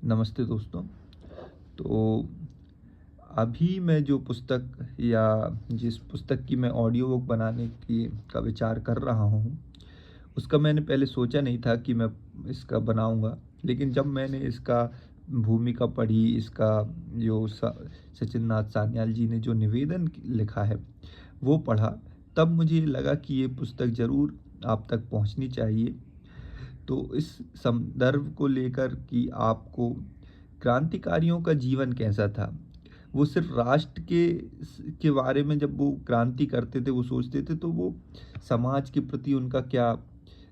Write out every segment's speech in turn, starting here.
नमस्ते दोस्तों। तो अभी मैं जो पुस्तक या जिस पुस्तक की मैं ऑडियो बुक बनाने की का विचार कर रहा हूँ, उसका मैंने पहले सोचा नहीं था कि मैं इसका बनाऊँगा। लेकिन जब मैंने इसका भूमिका पढ़ी, इसका जो सचिन नाथ सान्याल जी ने जो निवेदन लिखा है, वो पढ़ा, तब मुझे लगा कि ये पुस्तक ज़रूर आप तक पहुँचनी चाहिए। तो इस संदर्भ को लेकर कि आपको क्रांतिकारियों का जीवन कैसा था, वो सिर्फ राष्ट्र के बारे में जब वो क्रांति करते थे, वो सोचते थे, तो वो समाज के प्रति उनका क्या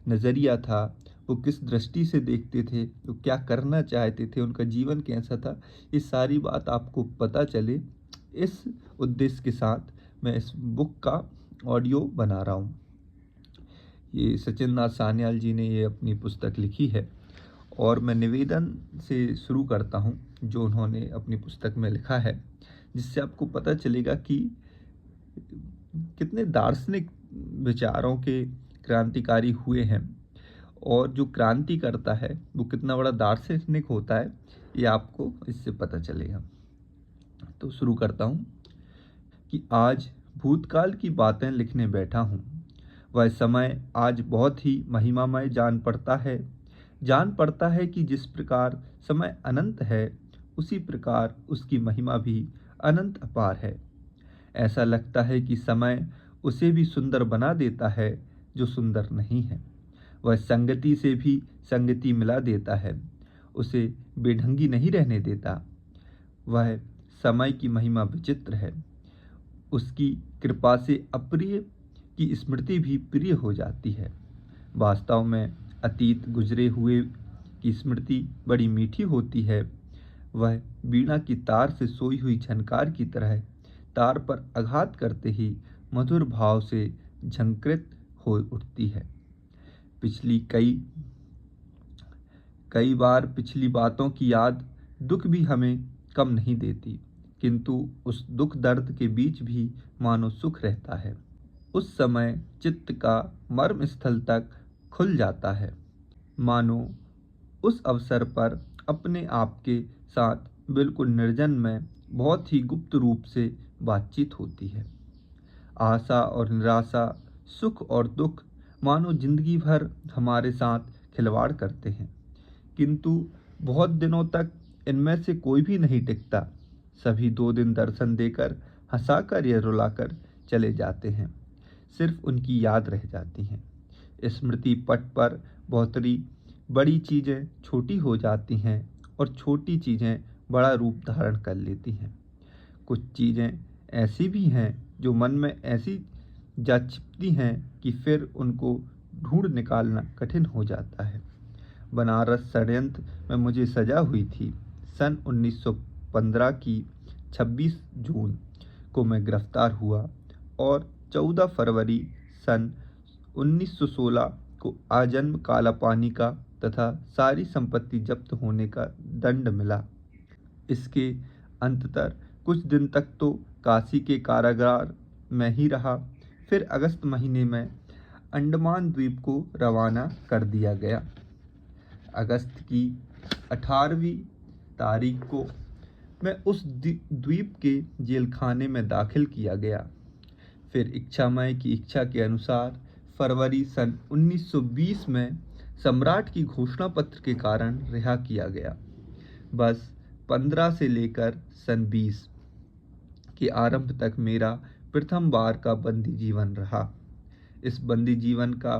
नज़रिया था, वो किस दृष्टि से देखते थे, वो क्या करना चाहते थे, उनका जीवन कैसा था, ये सारी बात आपको पता चले, इस उद्देश्य के साथ मैं इस बुक का ऑडियो बना रहा हूँ। ये सचिन नाथ सान्याल जी ने ये अपनी पुस्तक लिखी है और मैं निवेदन से शुरू करता हूँ जो उन्होंने अपनी पुस्तक में लिखा है, जिससे आपको पता चलेगा कि कितने दार्शनिक विचारों के क्रांतिकारी हुए हैं और जो क्रांति करता है वो कितना बड़ा दार्शनिक होता है, ये आपको इससे पता चलेगा। तो शुरू करता हूँ कि आज भूतकाल की बातें लिखने बैठा हूँ। वह समय आज बहुत ही महिमामय जान पड़ता है कि जिस प्रकार समय अनंत है, उसी प्रकार उसकी महिमा भी अनंत अपार है। ऐसा लगता है कि समय उसे भी सुंदर बना देता है जो सुंदर नहीं है। वह संगति से भी संगति मिला देता है, उसे बेढंगी नहीं रहने देता। वह समय की महिमा विचित्र है। उसकी कृपा से अप्रिय की स्मृति भी प्रिय हो जाती है। वास्तव में अतीत गुजरे हुए की स्मृति बड़ी मीठी होती है। वह वीणा की तार से सोई हुई झनकार की तरह तार पर आघात करते ही मधुर भाव से झंकृत हो उठती है। पिछली कई कई बार पिछली बातों की याद दुख भी हमें कम नहीं देती, किंतु उस दुख दर्द के बीच भी मानो सुख रहता है। उस समय चित्त का मर्म स्थल तक खुल जाता है, मानो उस अवसर पर अपने आप के साथ बिल्कुल निर्जन में बहुत ही गुप्त रूप से बातचीत होती है। आशा और निराशा, सुख और दुख मानो जिंदगी भर हमारे साथ खिलवाड़ करते हैं, किंतु बहुत दिनों तक इनमें से कोई भी नहीं टिकता। सभी 2 दिन दर्शन देकर, हंसाकर या रुलाकर चले जाते हैं। सिर्फ उनकी याद रह जाती हैं। स्मृति पट पर बहुतरी बड़ी चीज़ें छोटी हो जाती हैं और छोटी चीज़ें बड़ा रूप धारण कर लेती हैं। कुछ चीज़ें ऐसी भी हैं जो मन में ऐसी जा छिपती हैं कि फिर उनको ढूंढ निकालना कठिन हो जाता है। बनारस षड्यंत्र में मुझे सजा हुई थी। सन 1915 की 26 जून को मैं गिरफ्तार हुआ और 14 फरवरी सन 1916 को आजन्म काला पानी का तथा सारी संपत्ति जब्त होने का दंड मिला। इसके अंततर कुछ दिन तक तो काशी के कारागार में ही रहा। फिर अगस्त महीने में अंडमान द्वीप को रवाना कर दिया गया। अगस्त की 18वीं तारीख को मैं उस द्वीप के जेल खाने में दाखिल किया गया। फिर इच्छामय की इच्छा के अनुसार फरवरी सन 1920 में सम्राट की घोषणा पत्र के कारण रिहा किया गया। बस 15 से लेकर सन 20 के आरंभ तक मेरा प्रथम बार का बंदी जीवन रहा। इस बंदी जीवन का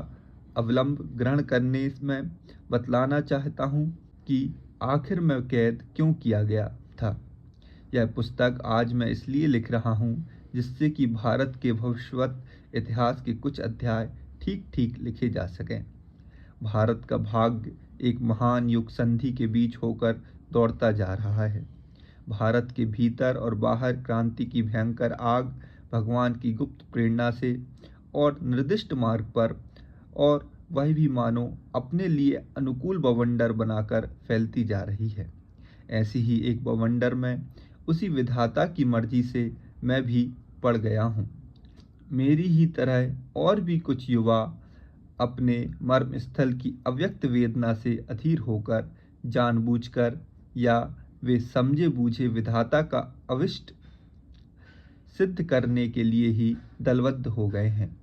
अवलंब ग्रहण करने में बतलाना चाहता हूँ कि आखिर में कैद क्यों किया गया था। यह पुस्तक आज मैं इसलिए लिख रहा हूँ जिससे कि भारत के भविष्यवत इतिहास के कुछ अध्याय ठीक ठीक लिखे जा सकें। भारत का भाग्य एक महान युग संधि के बीच होकर दौड़ता जा रहा है। भारत के भीतर और बाहर क्रांति की भयंकर आग भगवान की गुप्त प्रेरणा से और निर्दिष्ट मार्ग पर, और वह भी मानो अपने लिए अनुकूल बवंडर बनाकर फैलती जा रही है। ऐसी ही एक बवंडर में उसी विधाता की मर्जी से मैं भी पड़ गया हूँ। मेरी ही तरह और भी कुछ युवा अपने मर्म स्थल की अव्यक्त वेदना से अधीर होकर जानबूझकर या वे समझे बूझे विधाता का अविष्ट सिद्ध करने के लिए ही दलबद्ध हो गए हैं।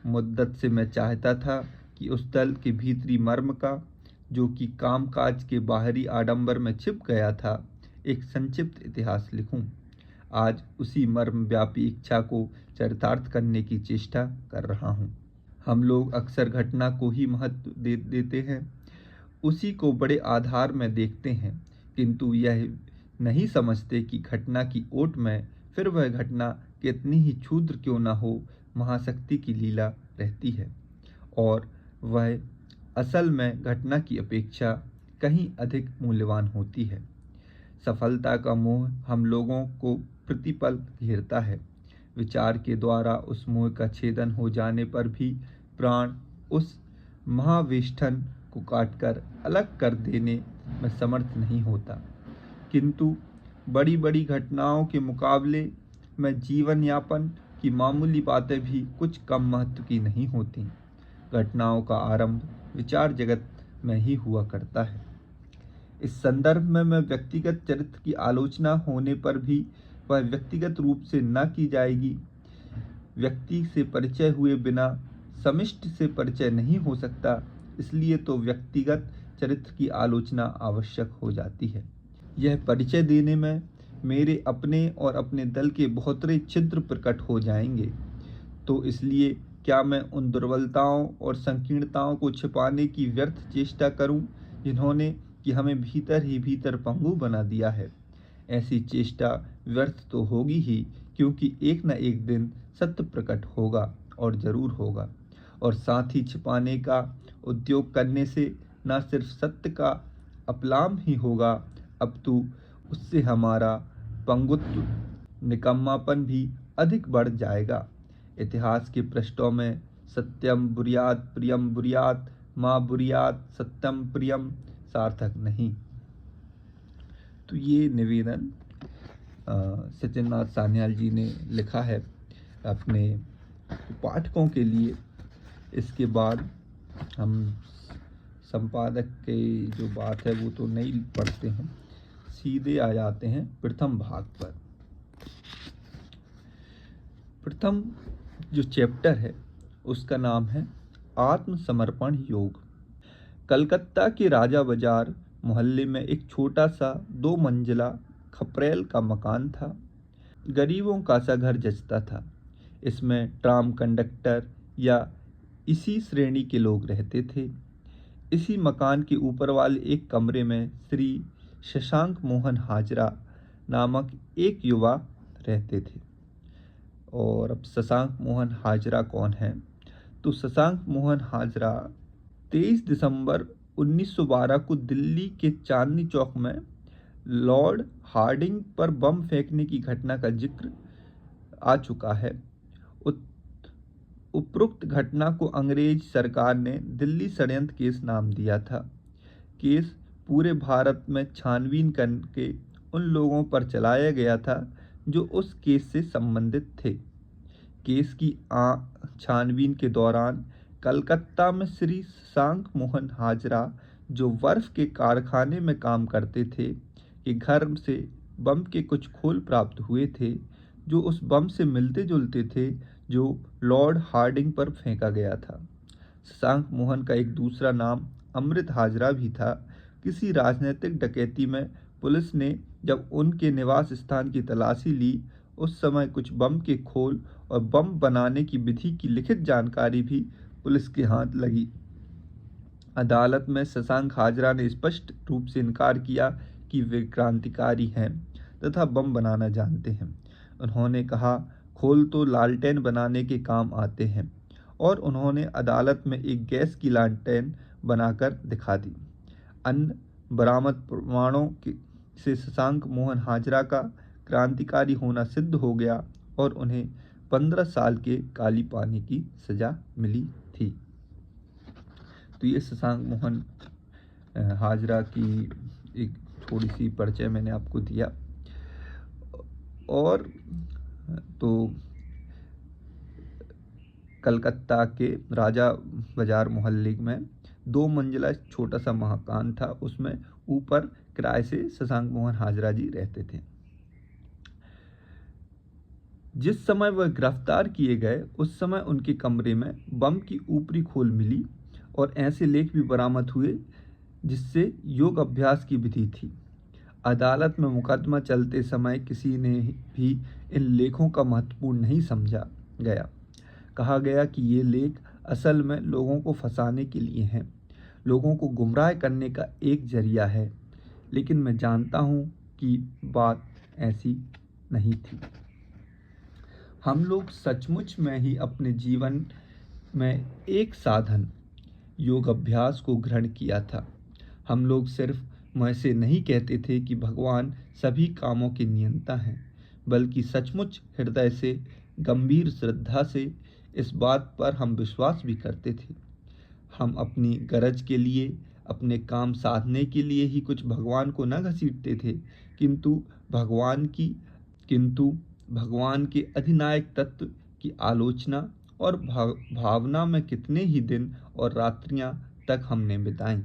मुद्दत से मैं चाहता था कि उस दल के भीतरी मर्म का, जो कि कामकाज के बाहरी आडंबर में छिप गया था, एक संक्षिप्त इतिहास लिखूं। आज उसी मर्म व्यापी इच्छा को चरितार्थ करने की चेष्टा कर रहा हूं। हम लोग अक्सर घटना को ही महत्व देते हैं, उसी को बड़े आधार में देखते हैं, किंतु यह नहीं समझते कि घटना की ओट में, फिर वह घटना कितनी ही क्षुद्र क्यों न हो, महाशक्ति की लीला रहती है, और वह असल में घटना की अपेक्षा कहीं अधिक मूल्यवान होती है। सफलता का मोह हम लोगों को प्रतिपल घेरता है। विचार के द्वारा उस मोह का छेदन हो जाने पर भी प्राण उस महावेष्टन को काटकर अलग कर देने में समर्थ नहीं होता। किंतु बड़ी बड़ी घटनाओं के मुकाबले में जीवन यापन की मामूली बातें भी कुछ कम महत्व की नहीं होती। घटनाओं का आरंभ विचार जगत में ही हुआ करता है। इस संदर्भ में मैं व्यक्तिगत चरित्र की आलोचना होने पर भी वह व्यक्तिगत रूप से न की जाएगी। व्यक्ति से परिचय हुए बिना समिष्टि से परिचय नहीं हो सकता, इसलिए तो व्यक्तिगत चरित्र की आलोचना आवश्यक हो जाती है। यह परिचय देने में मेरे अपने और अपने दल के बहुतरे छिद्र प्रकट हो जाएंगे, तो इसलिए क्या मैं उन दुर्बलताओं और संकीर्णताओं को छिपाने की व्यर्थ चेष्टा करूं, जिन्होंने कि हमें भीतर ही भीतर पंगु बना दिया है। ऐसी चेष्टा व्यर्थ तो होगी ही, क्योंकि एक न एक दिन सत्य प्रकट होगा, और जरूर होगा, और साथ ही छिपाने का उद्योग करने से न सिर्फ सत्य का अपलाम ही होगा, अपितु उससे हमारा पंगुत्व, निकम्मापन भी अधिक बढ़ जाएगा। इतिहास के पृष्ठों में सत्यम बुर्यात प्रियम बुर्यात माँ बुर्यात सत्यम प्रियम सार्थक नहीं। तो ये निवेदन सचिननाथ सान्याल जी ने लिखा है अपने पाठकों के लिए। इसके बाद हम संपादक के जो बात है वो तो नहीं पढ़ते हैं, सीधे आ जाते हैं प्रथम भाग पर। प्रथम जो चैप्टर है उसका नाम है आत्मसमर्पण योग। कलकत्ता के राजा बाजार मोहल्ले में एक छोटा सा 2 मंजिला खपरेल का मकान था। गरीबों का सा घर जचता था। इसमें ट्राम कंडक्टर या इसी श्रेणी के लोग रहते थे। इसी मकान के ऊपर वाले एक कमरे में श्री शशांक मोहन हाजरा नामक एक युवा रहते थे। और अब शशांक मोहन हाजरा कौन है? तो शशांक मोहन हाजरा 23 दिसंबर 1912 को दिल्ली के चांदनी चौक में लॉर्ड हार्डिंग पर बम फेंकने की घटना का जिक्र आ चुका है। उपरोक्त घटना को अंग्रेज सरकार ने दिल्ली षड्यंत्र केस नाम दिया था। केस पूरे भारत में छानबीन करके उन लोगों पर चलाया गया था जो उस केस से संबंधित थे। केस की छानबीन के दौरान कलकत्ता में श्री शशांक मोहन हाजरा, जो बर्फ के कारखाने में काम करते थे, के घर से बम के कुछ खोल प्राप्त हुए थे, जो उस बम से मिलते जुलते थे जो लॉर्ड हार्डिंग पर फेंका गया था। शशांक मोहन का एक दूसरा नाम अमृत हाजरा भी था। किसी राजनीतिक डकैती में पुलिस ने जब उनके निवास स्थान की तलाशी ली, उस समय कुछ बम के खोल और बम बनाने की विधि की लिखित जानकारी भी पुलिस के हाथ लगी। अदालत में शशांक हाजरा ने स्पष्ट रूप से इनकार किया कि वे क्रांतिकारी हैं तथा बम बनाना जानते हैं। उन्होंने कहा, खोल तो लालटेन बनाने के काम आते हैं, और उन्होंने अदालत में एक गैस की लालटेन बनाकर दिखा दी। अन्य बरामद प्रमाणों से शशांक मोहन हाजरा का क्रांतिकारी होना सिद्ध हो गया और उन्हें 15 साल के काली पानी की सजा मिली थी। तो ये शशांक मोहन हाजरा की एक थोड़ी सी परिचय मैंने आपको दिया। और तो कलकत्ता के राजा बाजार मोहल्ले में 2 मंजिला छोटा सा मकान था। उसमें ऊपर किराए से शशांक मोहन हाजरा जी रहते थे। जिस समय वह गिरफ्तार किए गए उस समय उनके कमरे में बम की ऊपरी खोल मिली और ऐसे लेख भी बरामद हुए जिससे योग अभ्यास की विधि थी। अदालत में मुकदमा चलते समय किसी ने भी इन लेखों का महत्वपूर्ण नहीं समझा गया। कहा गया कि ये लेख असल में लोगों को फंसाने के लिए हैं, लोगों को गुमराह करने का एक जरिया है। लेकिन मैं जानता हूँ कि बात ऐसी नहीं थी। हम लोग सचमुच में ही अपने जीवन में एक साधन योग अभ्यास को ग्रहण किया था। हम लोग सिर्फ मुँह से नहीं कहते थे कि भगवान सभी कामों के नियंता हैं, बल्कि सचमुच हृदय से गंभीर श्रद्धा से इस बात पर हम विश्वास भी करते थे। हम अपनी गरज के लिए, अपने काम साधने के लिए ही कुछ भगवान को न घसीटते थे, किंतु भगवान के अधिनायक तत्व की आलोचना और भावना में कितने ही दिन और रात्रियां तक हमने बिताई।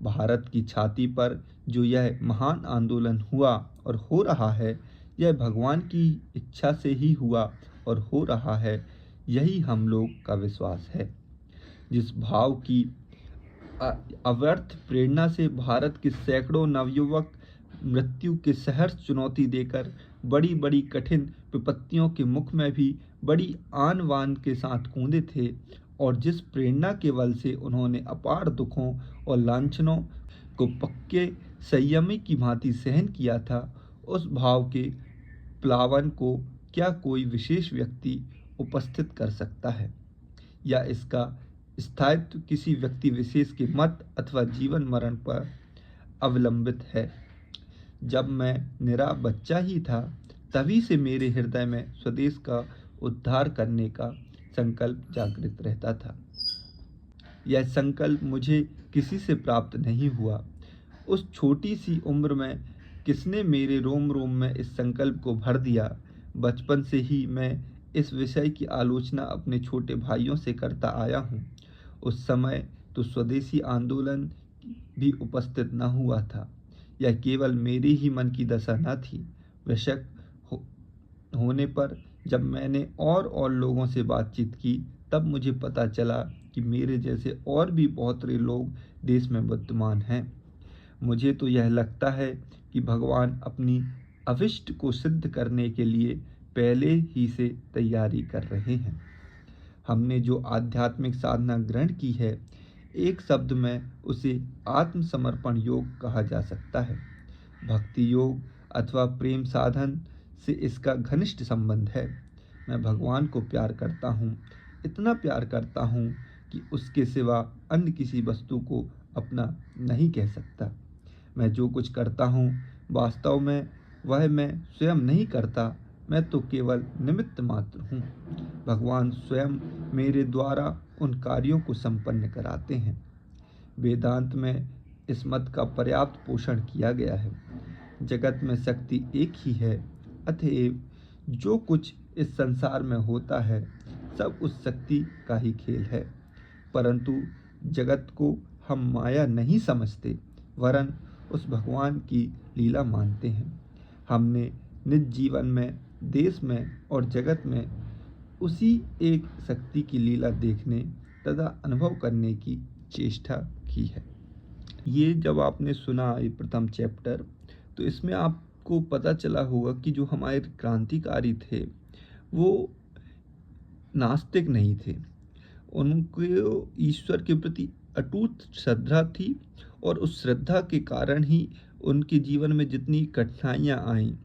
भारत की छाती पर जो यह महान आंदोलन हुआ और हो रहा है, यह भगवान की इच्छा से ही हुआ और हो रहा है, यही हम लोग का विश्वास है। जिस भाव की अव्यर्थ प्रेरणा से भारत के सैकड़ों नवयुवक मृत्यु के सहर्ष चुनौती देकर बड़ी बड़ी कठिन विपत्तियों के मुख में भी बड़ी आन बान के साथ कूदे थे, और जिस प्रेरणा के बल से उन्होंने अपार दुखों और लांछनों को पक्के संयमी की भांति सहन किया था, उस भाव के प्लावन को क्या कोई विशेष व्यक्ति उपस्थित कर सकता है, या इसका स्थायित्व किसी व्यक्ति विशेष के मत अथवा जीवन मरण पर अवलंबित है। जब मैं निरा बच्चा ही था, तभी से मेरे हृदय में स्वदेश का उद्धार करने का संकल्प जागृत रहता था। यह संकल्प मुझे किसी से प्राप्त नहीं हुआ। उस छोटी सी उम्र में किसने मेरे रोम रोम में इस संकल्प को भर दिया। बचपन से ही मैं इस विषय की आलोचना अपने छोटे भाइयों से करता आया हूँ। उस समय तो स्वदेशी आंदोलन भी उपस्थित न हुआ था। यह केवल मेरे ही मन की दशा न थी। बेशक होने पर जब मैंने और लोगों से बातचीत की, तब मुझे पता चला कि मेरे जैसे और भी बहुत सारे लोग देश में विद्यमान हैं। मुझे तो यह लगता है कि भगवान अपनी अभिष्ट को सिद्ध करने के लिए पहले ही से तैयारी कर रहे हैं। हमने जो आध्यात्मिक साधना ग्रहण की है, एक शब्द में उसे आत्मसमर्पण योग कहा जा सकता है। भक्ति योग अथवा प्रेम साधन से इसका घनिष्ठ संबंध है। मैं भगवान को प्यार करता हूँ, इतना प्यार करता हूँ कि उसके सिवा अन्य किसी वस्तु को अपना नहीं कह सकता। मैं जो कुछ करता हूँ वास्तव में वह मैं स्वयं नहीं करता, मैं तो केवल निमित्त मात्र हूँ। भगवान स्वयं मेरे द्वारा उन कार्यों को संपन्न कराते हैं। वेदांत में इस मत का पर्याप्त पोषण किया गया है। जगत में शक्ति एक ही है, अतएव जो कुछ इस संसार में होता है सब उस शक्ति का ही खेल है। परंतु जगत को हम माया नहीं समझते, वरन उस भगवान की लीला मानते हैं। हमने निज जीवन में, देश में और जगत में उसी एक शक्ति की लीला देखने तथा अनुभव करने की चेष्टा की है। ये जब आपने सुना ये प्रथम चैप्टर, तो इसमें आपको पता चला होगा कि जो हमारे क्रांतिकारी थे वो नास्तिक नहीं थे। उनको ईश्वर के प्रति अटूट श्रद्धा थी, और उस श्रद्धा के कारण ही उनके जीवन में जितनी कठिनाइयाँ आईं,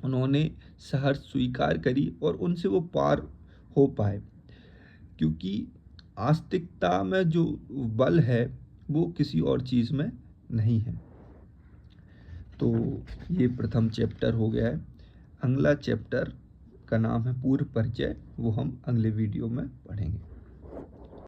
उन्होंने सहर्ष स्वीकार करी और उनसे वो पार हो पाए। क्योंकि आस्तिकता में जो बल है वो किसी और चीज़ में नहीं है। तो ये प्रथम चैप्टर हो गया है। अगला चैप्टर का नाम है पूर्व परिचय, वो हम अगले वीडियो में पढ़ेंगे।